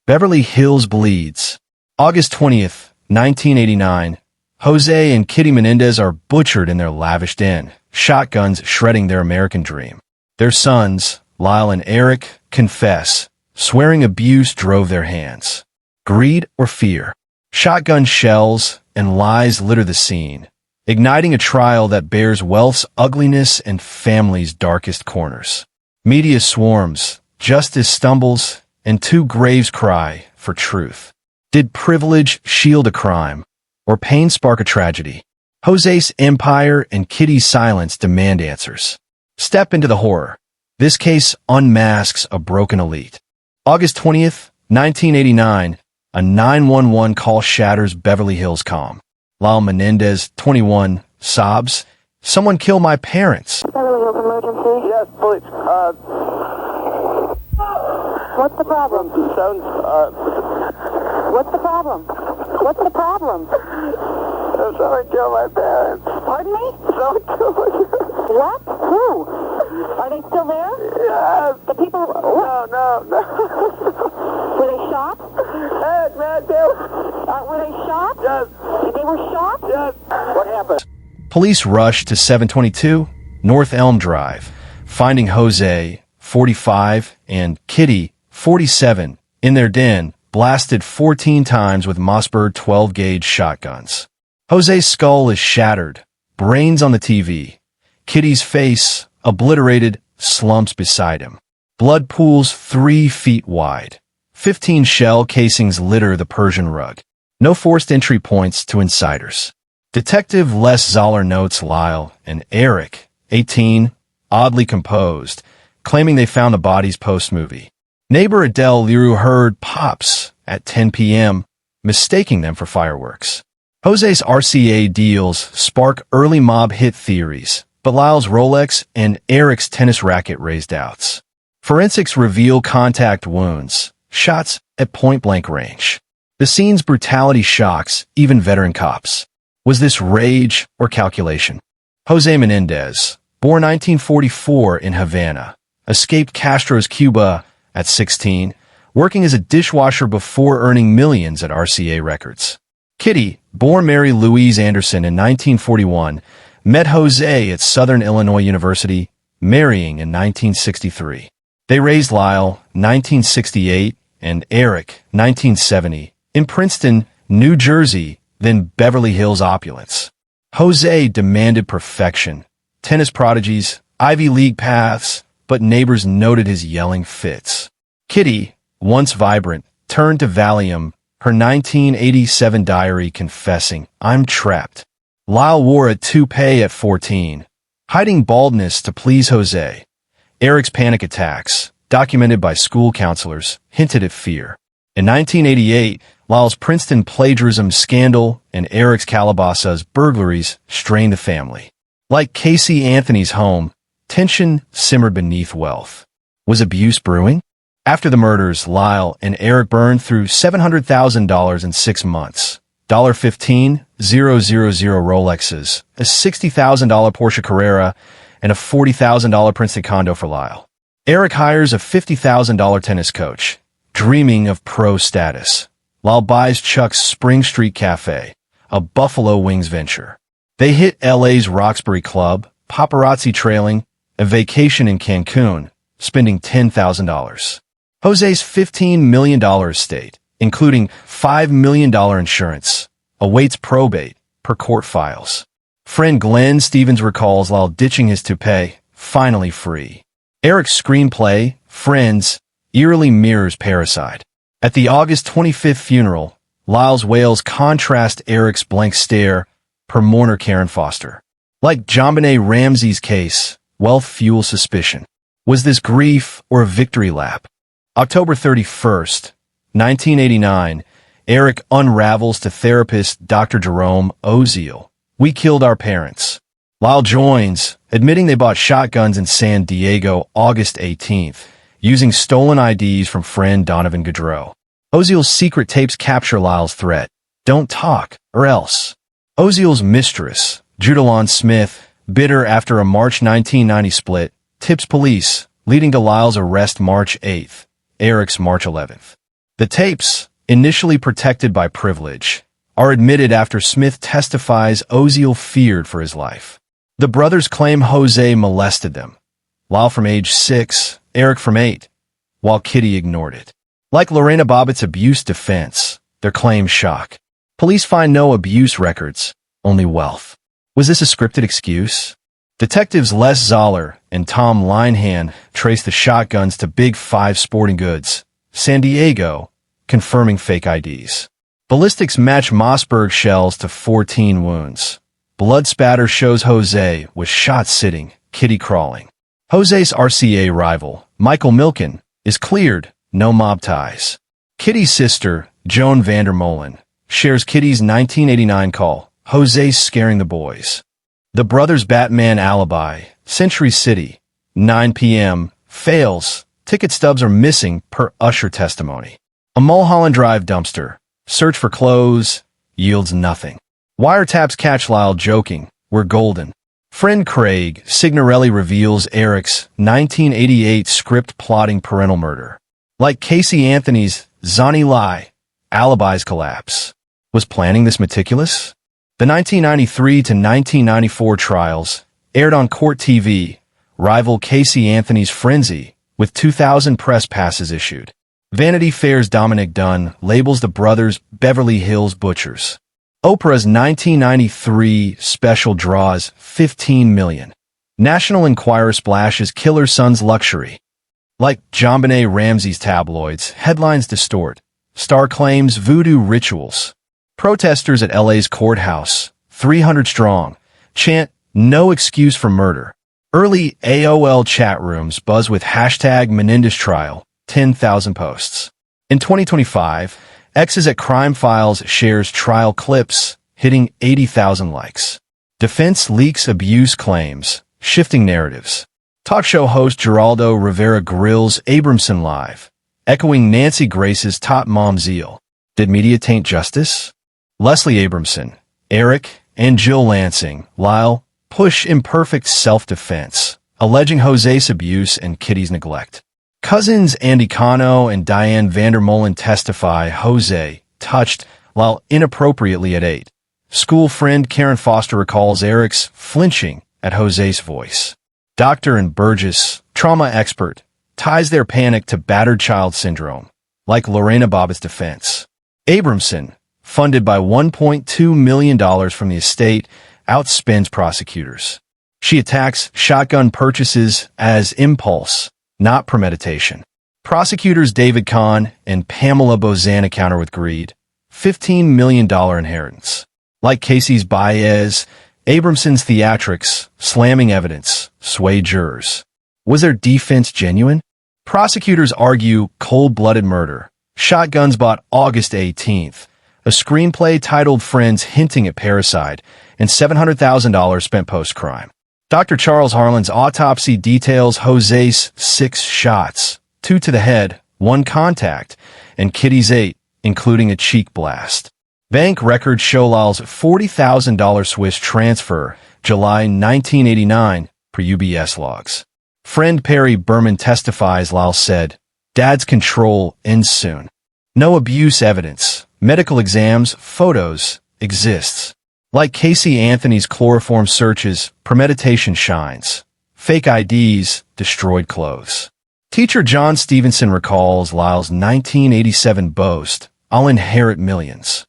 Beverly Hills bleeds. August 20th, 1989. José and Kitty Menendez are butchered in their lavish den, shotguns shredding their American dream. Their sons, Lyle and Erik, confess, swearing abuse drove their hands. Greed or fear? Shotgun shells and lies litter the scene, igniting a trial that bears wealth's ugliness and family's darkest corners. Media swarms, justice stumbles, and two graves cry for truth. Did privilege shield a crime, or pain spark a tragedy? José's empire and Kitty's silence demand answers. Step into the horror. This case unmasks a broken elite. August 20th, 1989, a 911 call shatters Beverly Hills calm. Lyle Menendez, 21, sobs, "Someone killed my parents." Beverly Hills emergency. Yes, police. What's the problem? What's the problem? What's the problem? Someone killed my parents. Pardon me? Someone killed my parents. What? Who? Are they still there? Yes. The people... No. Were they shot? Hey, man, Were they shot? Yes. They were shot? Yes. What happened? Police rushed to 722 North Elm Drive, finding José, 45, and Kitty, 47, in their den, blasted 14 times with Mossberg 12-gauge shotguns. José's skull is shattered, brains on the TV. Kitty's face, obliterated, slumps beside him. Blood pools 3 feet wide. 15 shell casings litter the Persian rug. No forced entry points to insiders. Detective Les Zoller notes Lyle and Erik, 18, oddly composed, claiming they found the bodies post-movie. Neighbor Adele Leroux heard pops at 10 p.m., mistaking them for fireworks. José's RCA deals spark early mob hit theories, but Lyle's Rolex and Erik's tennis racket raised doubts. Forensics reveal contact wounds, shots at point-blank range. The scene's brutality shocks even veteran cops. Was this rage or calculation? José Menendez, born 1944 in Havana, escaped Castro's Cuba at 16, working as a dishwasher before earning millions at RCA Records. Kitty, born Mary Louise Anderson in 1941, met José at Southern Illinois University, marrying in 1963. They raised Lyle, 1968, and Erik, 1970, in Princeton, New Jersey, then Beverly Hills opulence. José demanded perfection, tennis prodigies, Ivy League paths, but neighbors noted his yelling fits. Kitty, once vibrant, turned to Valium, her 1987 diary confessing, "I'm trapped." Lyle wore a toupee at 14, hiding baldness to please José. Erik's panic attacks, documented by school counselors, hinted at fear. In 1988, Lyle's Princeton plagiarism scandal and Erik's Calabasas burglaries strained the family. Like Casey Anthony's home, tension simmered beneath wealth. Was abuse brewing? After the murders, Lyle and Erik burned through $700,000 in 6 months. $15,000 Rolexes, a $60,000 Porsche Carrera, and a $40,000 Princeton condo for Lyle. Erik hires a $50,000 tennis coach, dreaming of pro status. Lyle buys Chuck's Spring Street Cafe, a Buffalo Wings venture. They hit LA's Roxbury Club, paparazzi trailing, a vacation in Cancun, spending $10,000. José's $15 million estate, including $5 million insurance, awaits probate per court files. Friend Glenn Stevens recalls Lyle ditching his toupee, finally free. Erik's screenplay, Friends, eerily mirrors Parasite. At the August 25th funeral, Lyle's wails contrast Erik's blank stare per mourner Karen Foster. Like JonBenet Ramsey's case, wealth fuels suspicion. Was this grief or a victory lap? October 31st, 1989, Erik unravels to therapist Dr. Jerome Oziel. "We killed our parents." Lyle joins, admitting they bought shotguns in San Diego August 18th, using stolen IDs from friend Donovan Gaudreau. Oziel's secret tapes capture Lyle's threat. "Don't talk, or else." Oziel's mistress, Judalon Smith, bitter after a March 1990 split, tips police, leading to Lyle's arrest March 8th, Erik's March 11th. The tapes, initially protected by privilege, are admitted after Smith testifies Oziel feared for his life. The brothers claim José molested them, Lyle from age 6, Erik from 8, while Kitty ignored it. Like Lorena Bobbitt's abuse defense, their claims shock. Police find no abuse records, only wealth. Was this a scripted excuse? Detectives Les Zoller and Tom Linehan trace the shotguns to Big 5 Sporting Goods, San Diego, confirming fake IDs. Ballistics match Mossberg shells to 14 wounds. Blood spatter shows José was shot sitting, Kitty crawling. José's RCA rival, Michael Milken, is cleared, no mob ties. Kitty's sister, Joan Vandermolen, shares Kitty's 1989 call, José's scaring the boys. The brothers' Batman alibi, Century City, 9 p.m., fails. Ticket stubs are missing per Usher testimony. A Mulholland Drive dumpster. Search for clothes. Yields nothing. Wiretaps catch Lyle joking. We're golden. Friend Craig Signorelli reveals Erik's 1988 script plotting parental murder. Like Casey Anthony's Zani Lie, Alibi's collapse. Was planning this meticulous? The 1993 to 1994 trials aired on Court TV, rival Casey Anthony's Frenzy, with 2,000 press passes issued. Vanity Fair's Dominic Dunn labels the brothers Beverly Hills butchers. Oprah's 1993 special draws $15 million. National Enquirer splashes Killer Son's luxury. Like JonBenet Ramsey's tabloids, headlines distort. Star claims voodoo rituals. Protesters at LA's courthouse, 300 strong, chant no excuse for murder. Early AOL chat rooms buzz with hashtag Menendez trial, 10,000 posts. In 2025, X's at Crime Files shares trial clips, hitting 80,000 likes. Defense leaks abuse claims, shifting narratives. Talk show host Geraldo Rivera grills Abramson live, echoing Nancy Grace's top mom zeal. Did media taint justice? Leslie Abramson, Erik, and Jill Lansing, Lyle, push imperfect self-defense, alleging José's abuse and Kitty's neglect. Cousins Andy Cano and Diane Vandermolen testify José touched Lyle inappropriately at 8. School friend Karen Foster recalls Erik's flinching at José's voice. Doctor and Burgess, trauma expert, ties their panic to battered child syndrome, like Lorena Bobbitt's defense. Abramson, funded by $1.2 million from the estate, outspends prosecutors. She attacks shotgun purchases as impulse, not premeditation. Prosecutors David Kahn and Pamela Bozana counter with greed. $15 million inheritance. Like Casey's Baez, Abramson's theatrics, slamming evidence, sway jurors. Was their defense genuine? Prosecutors argue cold-blooded murder. Shotguns bought August 18th. A screenplay titled Friends hinting at parricide, and $700,000 spent post-crime. Dr. Charles Harlan's autopsy details José's 6 shots, 2 to the head, 1 contact, and Kitty's 8, including a cheek blast. Bank records show Lyle's $40,000 Swiss transfer, July 1989, per UBS logs. Friend Perry Berman testifies Lyle said, "Dad's control ends soon. No abuse evidence. Medical exams, photos, exists. Like Casey Anthony's chloroform searches, premeditation shines. Fake IDs, destroyed clothes." Teacher John Stevenson recalls Lyle's 1987 boast, "I'll inherit millions."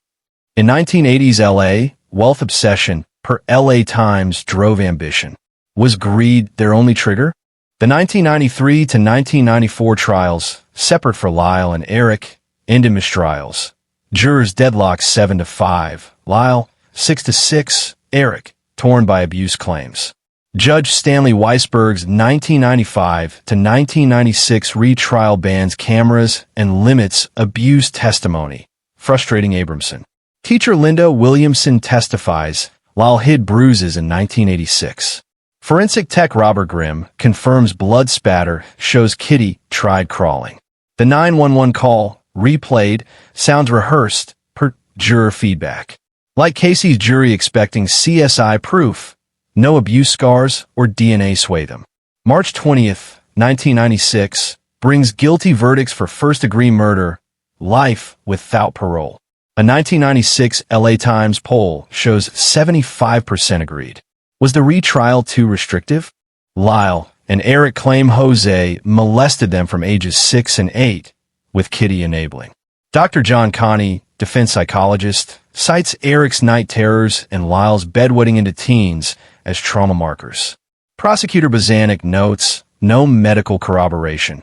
In 1980s LA, wealth obsession, per LA Times, drove ambition. Was greed their only trigger? The 1993 to 1994 trials, separate for Lyle and Erik, end in mistrials. Jurors deadlocked 7-5, Lyle 6-6, Erik, torn by abuse claims. Judge Stanley Weisberg's 1995 to 1996 retrial bans cameras and limits abuse testimony, frustrating Abramson. Teacher Linda Williamson testifies Lyle hid bruises in 1986. Forensic tech Robert Grimm confirms blood spatter shows Kitty tried crawling. The 911 call, replayed, sounds rehearsed, per juror feedback. Like Casey's jury expecting CSI proof, no abuse scars or DNA sway them. March 20th, 1996, brings guilty verdicts for first-degree murder, life without parole. A 1996 LA Times poll shows 75% agreed. Was the retrial too restrictive? Lyle and Erik claim José molested them from ages 6 and 8, with Kitty enabling. Dr. John Connie, defense psychologist, cites Erik's night terrors and Lyle's bedwetting into teens as trauma markers. Prosecutor Bazanik notes no medical corroboration.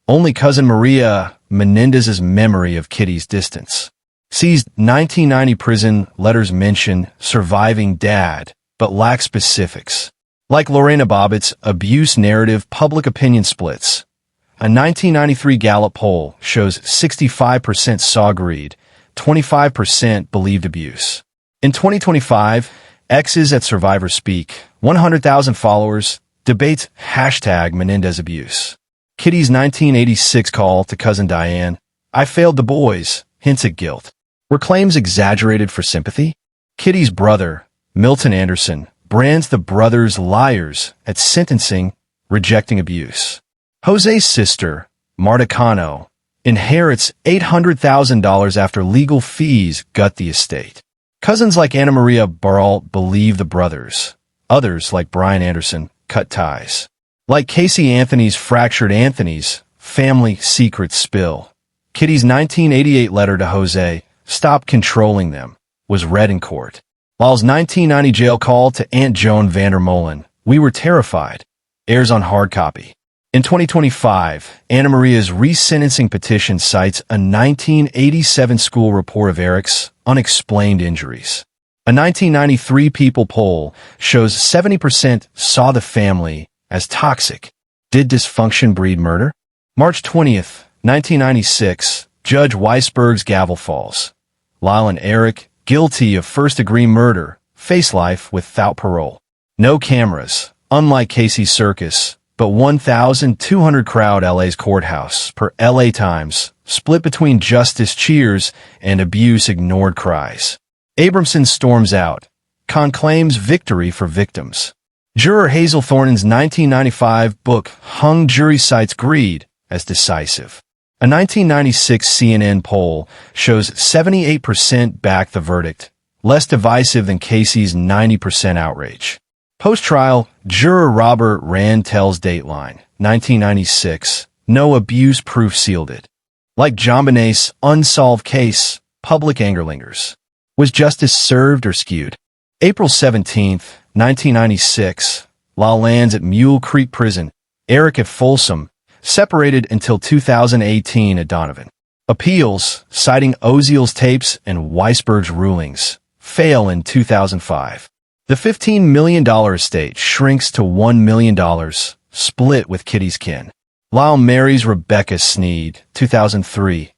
Only cousin Maria Menendez's memory of Kitty's distance. Seized 1990 prison letters mention surviving dad, but lack specifics. Like Lorena Bobbitt's abuse narrative, public opinion splits. A 1993 Gallup poll shows 65% saw greed, 25% believed abuse. In 2025, X's at Survivor Speak, 100,000 followers, debates hashtag Menendez abuse. Kitty's 1986 call to cousin Diane, "I failed the boys," hints at guilt. Were claims exaggerated for sympathy? Kitty's brother, Milton Anderson, brands the brothers liars at sentencing, rejecting abuse. José's sister, Marta Cano, inherits $800,000 after legal fees gut the estate. Cousins like Anna Maria Baralt believe the brothers. Others, like Brian Anderson, cut ties. Like Casey Anthony's fractured Anthony's, family secrets spill. Kitty's 1988 letter to José, "Stop controlling them," was read in court. Lyle's 1990 jail call to Aunt Joan Vandermolen, "We were terrified," airs on hard copy. In 2025, Anna Maria's resentencing petition cites a 1987 school report of Erik's unexplained injuries. A 1993 People poll shows 70% saw the family as toxic. Did dysfunction breed murder? March 20th, 1996, Judge Weisberg's gavel falls. Lyle and Erik, guilty of first-degree murder, face life without parole. No cameras, unlike Casey's Circus, but 1,200 crowd LA's courthouse, per LA Times, split between justice cheers and abuse ignored cries. Abramson storms out. Con claims victory for victims. Juror Hazel Thornton's 1995 book Hung Jury cites greed as decisive. A 1996 CNN poll shows 78% back the verdict, less divisive than Casey's 90% outrage. Post-trial, juror Robert Rand tells Dateline, 1996, no abuse proof sealed it. Like JonBenét's unsolved case, public anger lingers. Was justice served or skewed? April 17th, 1996, Lyle lands at Mule Creek Prison, Erik at Folsom, separated until 2018 at Donovan. Appeals, citing Oziel's tapes and Weisberg's rulings, fail in 2005. The $15 million estate shrinks to $1 million, split with Kitty's kin. Lyle marries Rebecca Sneed, 2003.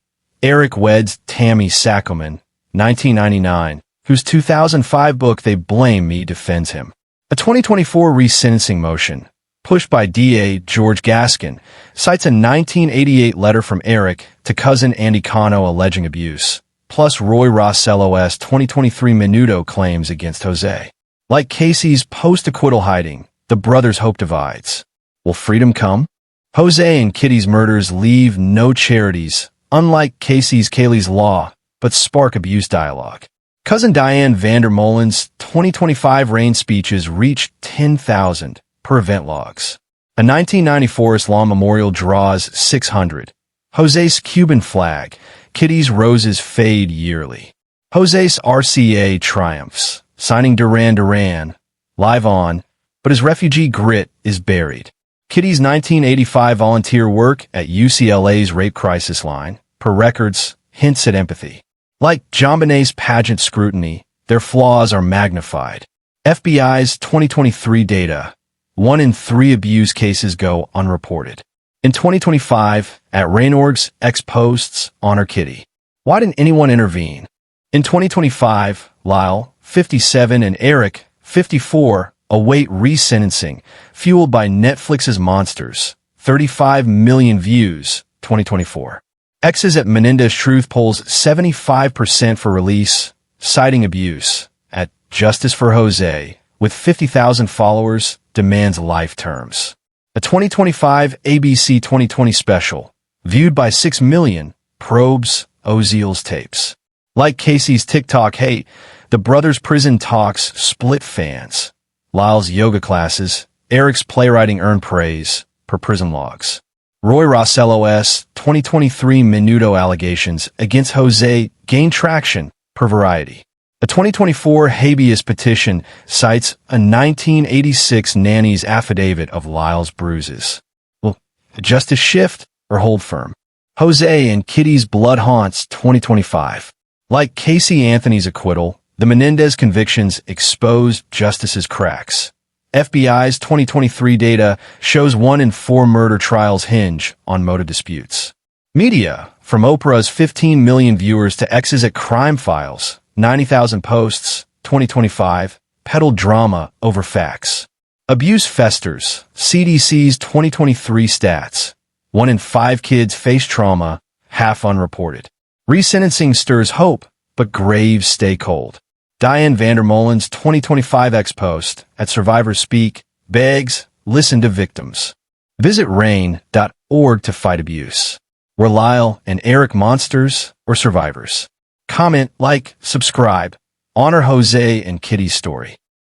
Erik weds Tammy Sackelman, 1999, whose 2005 book They Blame Me defends him. A 2024 resentencing motion, pushed by DA George Gaskin, cites a 1988 letter from Erik to cousin Andy Cano alleging abuse, plus Roy Rossello's 2023 Menudo claims against José. Like Casey's post-acquittal hiding, the brothers' hope divides. Will freedom come? José and Kitty's murders leave no charities, unlike Casey's Kaylee's Law, but spark abuse dialogue. Cousin Diane Vandermolen's 2025 RAIN speeches reached 10,000 per event logs. A 1994 Islam memorial draws 600. José's Cuban flag, Kitty's roses fade yearly. José's RCA triumphs, signing Duran Duran, live on, but his refugee grit is buried. Kitty's 1985 volunteer work at UCLA's rape crisis line, per records, hints at empathy. Like JonBenét's pageant scrutiny, their flaws are magnified. FBI's 2023 data, 1 in 3 abuse cases go unreported. In 2025, at Rainorg's X-Posts, honor Kitty. Why didn't anyone intervene? In 2025, Lyle, 57, and Erik, 54, await resentencing, fueled by Netflix's Monsters, 35 million views, 2024. X's at Menendez Truth polls 75% for release, citing abuse. At Justice for José, with 50,000 followers, demands life terms. A 2025 ABC 2020 special, viewed by 6 million, probes Oziel's tapes. Like Casey's TikTok hate, the brothers' prison talks split fans. Lyle's yoga classes, Erik's playwriting earned praise, per prison logs. Roy Rossello's 2023 Menudo allegations against José gained traction, per Variety. A 2024 habeas petition cites a 1986 nanny's affidavit of Lyle's bruises. Will justice shift or hold firm? José and Kitty's blood haunts 2025. Like Casey Anthony's acquittal, the Menendez convictions exposed justice's cracks. FBI's 2023 data shows 1 in 4 murder trials hinge on motive disputes. Media, from Oprah's 15 million viewers to X's at Crime Files, 90,000 posts, 2025, peddled drama over facts. Abuse festers, CDC's 2023 stats. 1 in 5 kids face trauma, half unreported. Resentencing stirs hope, but graves stay cold. Diane Vandermolen's 2025 X-Post at Survivors Speak begs, listen to victims. Visit RAIN.org to fight abuse. Were Lyle and Erik monsters or survivors? Comment, like, subscribe. Honor José and Kitty's story.